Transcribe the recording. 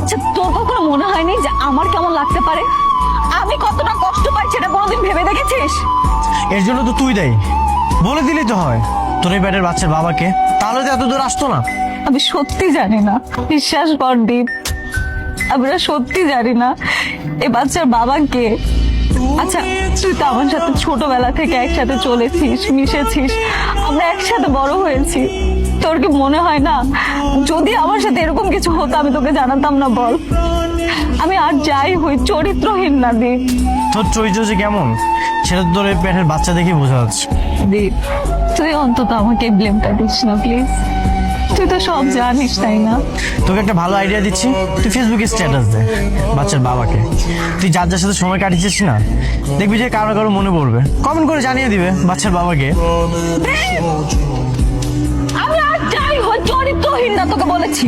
আচ্ছা তোর কখনো মনে হয়নি যে আমার কেমন লাগতে পারে? আমি কতটা কষ্ট পাই সেটা কোনোদিন ভেবে দেখেছিস? এর জন্য তো তুই দেয়, বলে দিলি তো হয় তোর এই পেটের বাচ্চার বাবাকে, তাহলে তো এত দূর আসতো না। আমি সত্যি জানি না, বিশ্বাস কর দীপ, আমরা সত্যি জানি না এই বাচ্চার বাবা কে। আচ্ছা তুই তো আমার সাথে ছোটবেলা থেকে একসাথে চলেছিস, মিশেছিস, আমরা একসাথে বড় হয়েছি। তোর কি মনে হয় না যদি আমার সাথে এরকম কিছু হতো আমি তোকে জানাতাম না? বল, আমি আর যাই হই চরিত্রহীন না দীপ। তোর চরিত্র যে কেমন সেটা তো তোর এই পেটের বাচ্চা দেখেই বোঝা যাচ্ছে। দীপ তুই অন্তত আমাকে ব্লেমটা দিস না প্লিজ, তুই তো সব জানিস তাই না? তোকে একটা ভালো আইডিয়া দিচ্ছি, তুই ফেসবুকে স্ট্যাটাস দে বাচ্চার বাবাকে। তুই যার যার সাথে সময় কাটিয়েছিস না, দেখবি যে কারো কারো মনে পড়বে, কমেন্ট করে জানিয়ে দিবে বাচ্চার বাবাকে। আমি আর যাই হই চরিত্রহীন না, তোকে বলেছি।